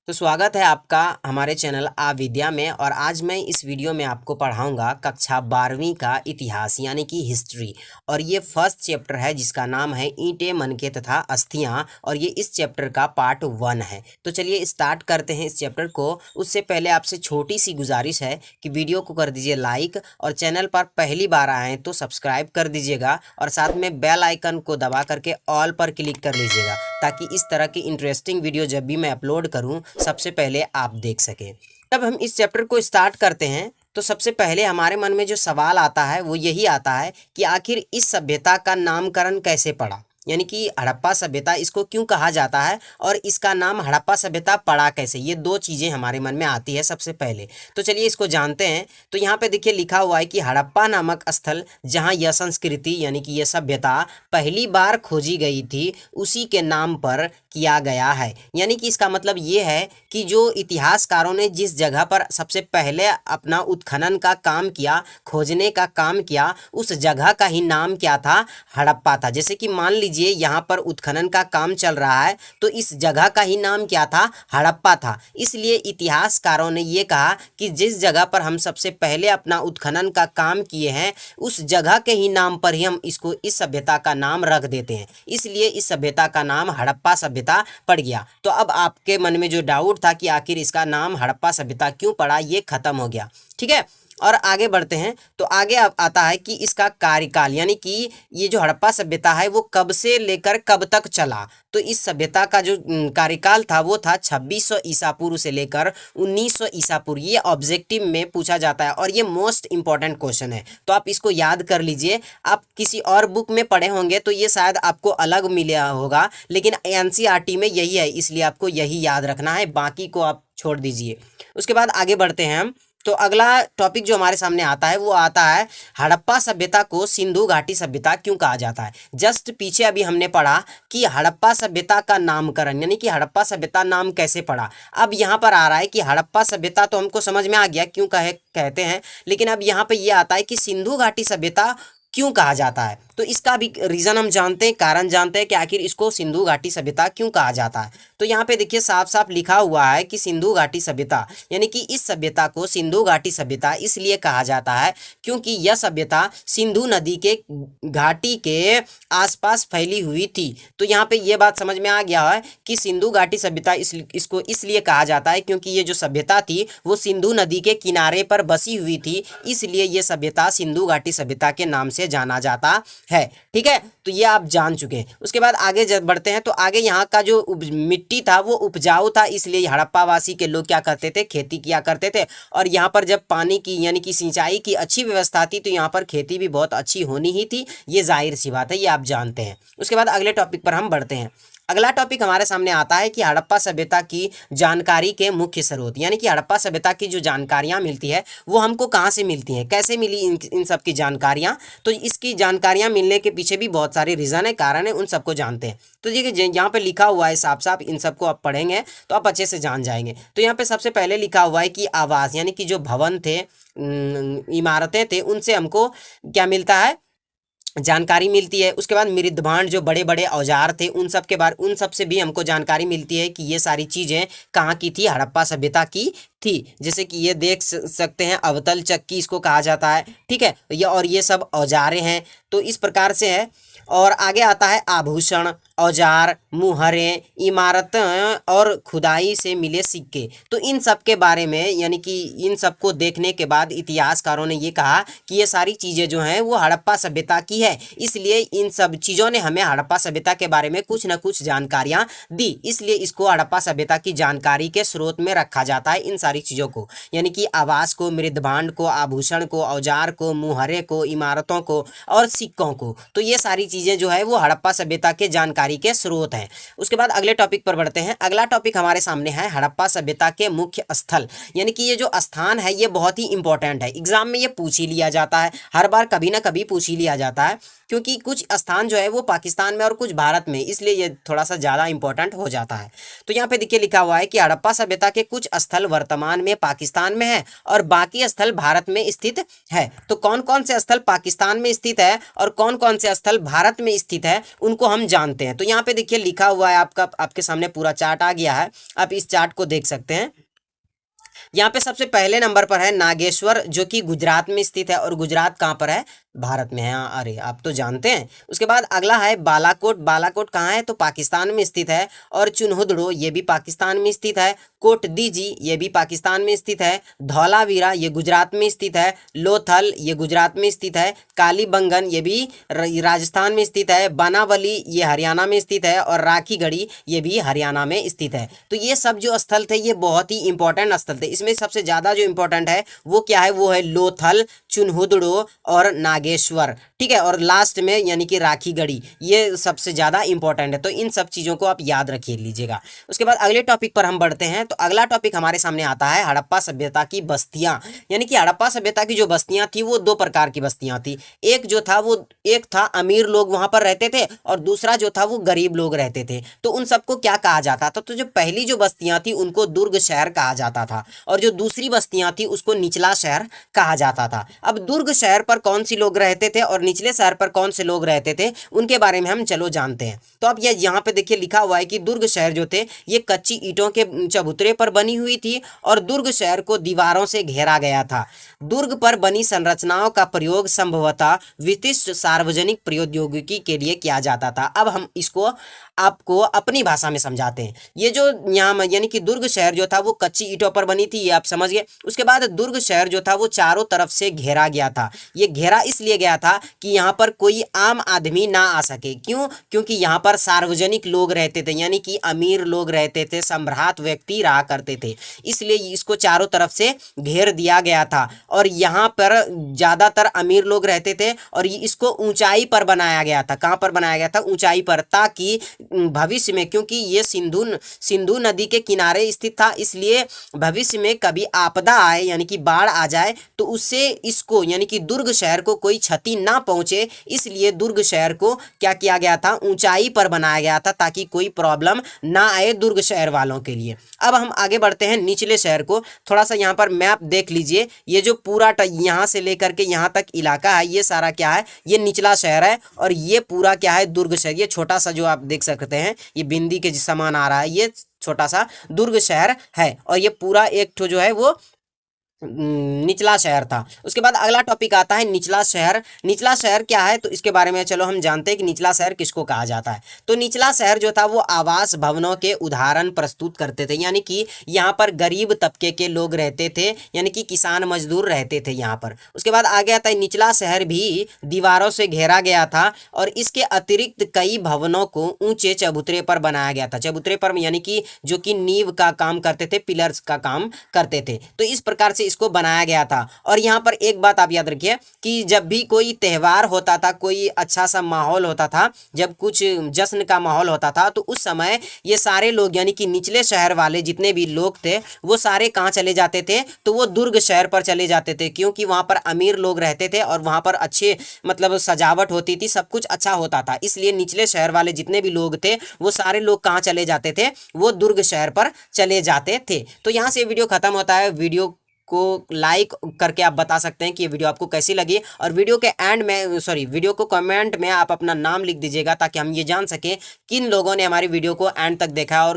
तो स्वागत है आपका हमारे चैनल आ विद्या में। और आज मैं इस वीडियो में आपको पढ़ाऊंगा कक्षा 12वीं का इतिहास यानी कि हिस्ट्री। और ये फर्स्ट चैप्टर है जिसका नाम है ईंटें मनके तथा अस्थियां, और ये इस चैप्टर का पार्ट 1 है। तो चलिए स्टार्ट करते हैं इस चैप्टर को। उससे पहले आपसे छोटी सी गुजारिश है कि वीडियो को कर दीजिए लाइक, और चैनल पर पहली बार आए तो सब्सक्राइब कर दीजिएगा, और साथ में बेल आइकन को दबा करके ऑल पर क्लिक कर लीजिएगा, ताकि इस तरह की इंटरेस्टिंग वीडियो जब भी मैं अपलोड करूं सबसे पहले आप देख सकें। तब हम इस चैप्टर को स्टार्ट करते हैं तो सबसे पहले हमारे मन में जो सवाल आता है वो यही आता है कि आखिर इस सभ्यता का नामकरण कैसे पड़ा, यानी कि हड़प्पा सभ्यता इसको क्यों कहा जाता है और इसका नाम हड़प्पा सभ्यता पड़ा कैसे। ये दो चीज़ें हमारे मन में आती है सबसे पहले। तो चलिए इसको जानते हैं। तो यहाँ पे देखिए लिखा हुआ है कि हड़प्पा नामक स्थल जहाँ यह संस्कृति यानी कि यह सभ्यता पहली बार खोजी गई थी उसी के नाम पर किया गया है। यानी कि इसका मतलब ये है कि जो इतिहासकारों ने जिस जगह पर सबसे पहले अपना उत्खनन का काम किया, खोजने का काम किया, उस जगह का ही नाम क्या था, हड़प्पा था। जैसे कि मान लीजिए यहाँ पर उत्खनन का काम चल रहा है तो इस जगह का ही नाम क्या था, हड़प्पा था। इसलिए इतिहासकारों ने ये कहा कि जिस जगह पर हम सबसे पहले अपना उत्खनन का काम किए हैं उस जगह के ही नाम पर ही हम इसको इस सभ्यता का नाम रख देते हैं। इसलिए इस सभ्यता का नाम हड़प्पा सभ्यता पड़ गया। तो अब आपके मन में जो डाउट था कि आखिर इसका नाम हड़प्पा सभ्यता क्यों पड़ा, ये खत्म हो गया। ठीक है, और आगे बढ़ते हैं। तो आगे आता है कि इसका कार्यकाल, यानी कि ये जो हड़प्पा सभ्यता है वो कब से लेकर कब तक चला। तो इस सभ्यता का जो कार्यकाल था वो था 2600 ईसा पूर्व से लेकर 1900 ईसा पूर्व। ये ऑब्जेक्टिव में पूछा जाता है और ये मोस्ट इंपॉर्टेंट क्वेश्चन है, तो आप इसको याद कर लीजिए। आप किसी और बुक में पढ़े होंगे तो ये शायद आपको अलग मिला होगा, लेकिन एनसीईआरटी में यही है, इसलिए आपको यही याद रखना है, बाकी को आप छोड़ दीजिए। उसके बाद आगे बढ़ते हैं हम। तो अगला टॉपिक जो हमारे सामने आता है वो आता है हड़प्पा सभ्यता को सिंधु घाटी सभ्यता क्यों कहा जाता है। जस्ट पीछे अभी हमने पढ़ा कि हड़प्पा सभ्यता का नामकरण, यानी कि हड़प्पा सभ्यता नाम कैसे पड़ा। अब यहाँ पर आ रहा है कि हड़प्पा सभ्यता तो हमको समझ में आ गया क्यों कहते हैं, लेकिन अब यहाँ पे ये आता है कि सिंधु घाटी सभ्यता क्यों कहा जाता है। तो इसका भी रीज़न हम जानते हैं, कारण जानते हैं कि आखिर इसको सिंधु घाटी सभ्यता क्यों कहा जाता है। तो यहाँ पे देखिए साफ साफ लिखा हुआ है कि सिंधु घाटी सभ्यता, यानी कि इस सभ्यता को सिंधु घाटी सभ्यता इसलिए कहा जाता है क्योंकि यह सभ्यता सिंधु नदी के घाटी के आसपास फैली हुई थी। तो यहाँ पे ये बात समझ में आ गया है कि सिंधु घाटी सभ्यता इसको इसलिए कहा जाता है क्योंकि ये जो सभ्यता थी वो सिंधु नदी के किनारे पर बसी हुई थी, इसलिए ये सभ्यता सिंधु घाटी सभ्यता के नाम से जाना जाता है। ठीक है, तो ये आप जान चुके हैं। उसके बाद आगे जब बढ़ते हैं तो आगे यहाँ का जो मिट्टी था वो उपजाऊ था, इसलिए हड़प्पा वासी के लोग क्या करते थे, खेती किया करते थे। और यहाँ पर जब पानी की यानी कि सिंचाई की अच्छी व्यवस्था थी तो यहाँ पर खेती भी बहुत अच्छी होनी ही थी, ये जाहिर सी बात है, ये आप जानते हैं। उसके बाद अगले टॉपिक पर हम बढ़ते हैं। अगला टॉपिक हमारे सामने आता है कि हड़प्पा सभ्यता की जानकारी के मुख्य स्रोत, यानी कि हड़प्पा सभ्यता की जो जानकारियां मिलती है वो हमको कहाँ से मिलती हैं, कैसे मिली इन सब की जानकारियां। तो इसकी जानकारियां मिलने के पीछे भी बहुत सारे रीज़न है, कारण है, उन सबको जानते हैं। तो देखिए यहाँ पे लिखा हुआ है साफ साफ, इन सबको आप पढ़ेंगे तो आप अच्छे से जान जाएंगे। तो यहाँ पे सबसे पहले लिखा हुआ है कि आवास, यानी कि जो भवन थे, इमारतें थे, उनसे हमको क्या मिलता है, जानकारी मिलती है। उसके बाद मृदभांड, जो बड़े बड़े औजार थे, उन सब से भी हमको जानकारी मिलती है कि ये सारी चीज़ें कहाँ की थी, हड़प्पा सभ्यता की थी। जैसे कि ये देख सकते हैं अवतल चक्की इसको कहा जाता है। ठीक है, और ये सब औजारें हैं, तो इस प्रकार से है। और आगे आता है आभूषण, औजार, मुहरें, इमारतें और खुदाई से मिले सिक्के। तो इन सब के बारे में, यानी कि इन सब को देखने के बाद इतिहासकारों ने ये कहा कि ये सारी चीज़ें जो हैं वो हड़प्पा सभ्यता की है, इसलिए इन सब चीज़ों ने हमें हड़प्पा सभ्यता के बारे में कुछ न कुछ जानकारियाँ दी, इसलिए इसको हड़प्पा सभ्यता की जानकारी के स्रोत में रखा जाता है। इन सारी चीज़ों को, यानी कि आवास को, मृदभांड को, आभूषण को, औजार को, मुहरे को, इमारतों को और सिक्कों को, तो ये सारी चीज़ें जो है वो हड़प्पा सभ्यता के जानकारी के स्रोत हैं। उसके बाद अगले टॉपिक पर बढ़ते हैं। अगला टॉपिक हमारे सामने है हड़प्पा सभ्यता के मुख्य स्थल, यानी कि ये जो स्थान है ये बहुत ही इंपॉर्टेंट है, एग्जाम में ये पूछ ही लिया जाता है, हर बार कभी ना कभी पूछ ही लिया जाता है, क्योंकि कुछ स्थान जो है वो पाकिस्तान में और कुछ भारत में, इसलिए ये थोड़ा सा ज़्यादा इंपॉर्टेंट हो जाता है। तो यहाँ पे देखिए लिखा हुआ है कि हड़प्पा सभ्यता के कुछ स्थल वर्तमान वर्तमान में पाकिस्तान में है और बाकी स्थल भारत में स्थित है। तो कौन कौन से स्थल पाकिस्तान में स्थित है और कौन कौन से स्थल भारत में स्थित है उनको हम जानते हैं। तो यहाँ पे देखिए लिखा हुआ है, आपके सामने पूरा चार्ट आ गया है, आप इस चार्ट को देख सकते हैं। यहाँ पे सबसे पहले नंबर पर है नागेश्वर, जो कि गुजरात में स्थित है, और गुजरात कहाँ पर है? भारत में है। अरे आप तो जानते हैं। उसके बाद अगला है बालाकोट। बालाकोट कहाँ है? तो पाकिस्तान में स्थित है। और चुनहुदड़ो, ये भी पाकिस्तान में स्थित है। कोट दीजी, ये भी पाकिस्तान में स्थित है। धौलावीरा, ये गुजरात में स्थित है। लोथल, ये गुजरात में स्थित है। कालीबंगन, ये भी राजस्थान में स्थित है। बनावली, ये हरियाणा में स्थित है। और राखीगढ़ी, ये भी हरियाणा में स्थित है। तो ये सब जो स्थल थे ये बहुत ही इंपॉर्टेंट स्थल थे। इसमें सबसे ज़्यादा जो इंपॉर्टेंट है वो क्या है? वो है लोथल, चुनहुदड़ो और नागेश्वर, ठीक है। और लास्ट में यानी कि राखीगढ़ी, ये सबसे ज़्यादा इंपॉर्टेंट है। तो इन सब चीज़ों को आप याद रखिए लीजिएगा। उसके बाद अगले टॉपिक पर हम बढ़ते हैं। तो अगला टॉपिक हमारे सामने आता है हड़प्पा सभ्यता की बस्तियाँ। यानी कि हड़प्पा सभ्यता की जो बस्तियाँ थी वो दो प्रकार की बस्तियाँ थी। एक था अमीर लोग वहाँ पर रहते थे और दूसरा जो था वो गरीब लोग रहते थे। तो उन सबको क्या कहा जाता था? तो जो पहली जो बस्तियाँ थी उनको दुर्ग शहर कहा जाता था और जो दूसरी बस्तियाँ थी उसको निचला शहर कहा जाता था। अब दुर्ग शहर पर कौन सी लोग रहते थे और निचले शहर पर कौन से लोग रहते थे उनके बारे में हम चलो जानते हैं। तो अब ये यहाँ पे देखिए लिखा हुआ है कि दुर्ग शहर जो थे ये कच्ची ईंटों के चबूतरे पर बनी हुई थी और दुर्ग शहर को दीवारों से घेरा गया था। दुर्ग पर बनी संरचनाओं का प्रयोग संभवतः विशिष्ट सार्वजनिक प्रौद्योगिकी के लिए किया जाता था। अब हम इसको आपको अपनी भाषा में समझाते हैं। ये जो यहाँ यानी कि दुर्ग शहर जो था वो कच्ची ईंटों पर बनी थी, ये आप समझ गए। उसके बाद दुर्ग शहर जो था वो चारों तरफ से घेरा गया था। ये घेरा इसलिए गया था कि यहाँ पर कोई आम आदमी ना आ सके। क्यों? क्योंकि यहाँ पर सार्वजनिक लोग रहते थे, यानी कि अमीर लोग रहते थे, सम्राट व्यक्ति रहा करते थे, इसलिए इसको चारों तरफ से घेर दिया गया था। और यहाँ पर ज़्यादातर अमीर लोग रहते थे और इसको ऊंचाई पर बनाया गया था। कहाँ पर बनाया गया था? ऊंचाई पर, ताकि भविष्य में, क्योंकि ये सिंधु नदी के किनारे स्थित था, इसलिए भविष्य में कभी आपदा आए यानी कि बाढ़ आ जाए तो उससे इसको यानी कि दुर्ग शहर को कोई क्षति ना पहुंचे, इसलिए दुर्ग शहर को क्या किया गया था? ऊंचाई पर बनाया गया था ताकि कोई प्रॉब्लम ना आए दुर्ग शहर वालों के लिए। अब हम आगे बढ़ते हैं निचले शहर को। थोड़ा सा यहाँ पर मैप देख लीजिए। ये जो पूरा यहाँ से लेकर के यहाँ तक इलाका है ये सारा क्या है? ये निचला शहर है और ये पूरा क्या है? दुर्ग शहर। ये छोटा सा जो आप देख सकते हैं ये बिंदी के समान आ रहा है, ये छोटा सा दुर्ग शहर है और ये पूरा एक ठो जो है वो निचला शहर था। उसके बाद अगला टॉपिक आता है निचला शहर। निचला शहर क्या है? तो इसके बारे में चलो हम जानते हैं कि निचला शहर किसको कहा जाता है। तो निचला शहर जो था वो आवास भवनों के उदाहरण प्रस्तुत करते थे, यानी कि यहाँ पर गरीब तबके के लोग रहते थे, यानी कि किसान मजदूर रहते थे यहाँ पर। उसके बाद आगे आता है निचला शहर भी दीवारों से घेरा गया था और इसके अतिरिक्त कई भवनों को ऊंचे चबूतरे पर बनाया गया था। चबूतरे पर यानी कि जो कि नींव का काम करते थे, पिलर्स का काम करते थे। तो इस प्रकार से इसको बनाया गया था। और यहाँ पर एक बात आप याद रखिए कि जब भी कोई त्यौहार होता था, कोई अच्छा सा माहौल होता था, जब कुछ जश्न का माहौल होता था, तो उस समय ये सारे लोग यानी कि निचले शहर वाले जितने भी लोग थे वो सारे कहाँ चले जाते थे? तो वो दुर्ग शहर पर चले जाते थे, क्योंकि वहाँ पर अमीर लोग रहते थे और वहाँ पर अच्छे मतलब सजावट होती थी, सब कुछ अच्छा होता था। इसलिए निचले शहर वाले जितने भी लोग थे वो सारे लोग कहाँ चले जाते थे? वो दुर्ग शहर पर चले जाते थे। तो यहाँ से वीडियो खत्म होता है। वीडियो को लाइक करके आप बता सकते हैं कि ये वीडियो आपको कैसी लगी और वीडियो के एंड में वीडियो को कमेंट में आप अपना नाम लिख दीजिएगा ताकि हम ये जान सकें किन लोगों ने हमारी वीडियो को एंड तक देखा और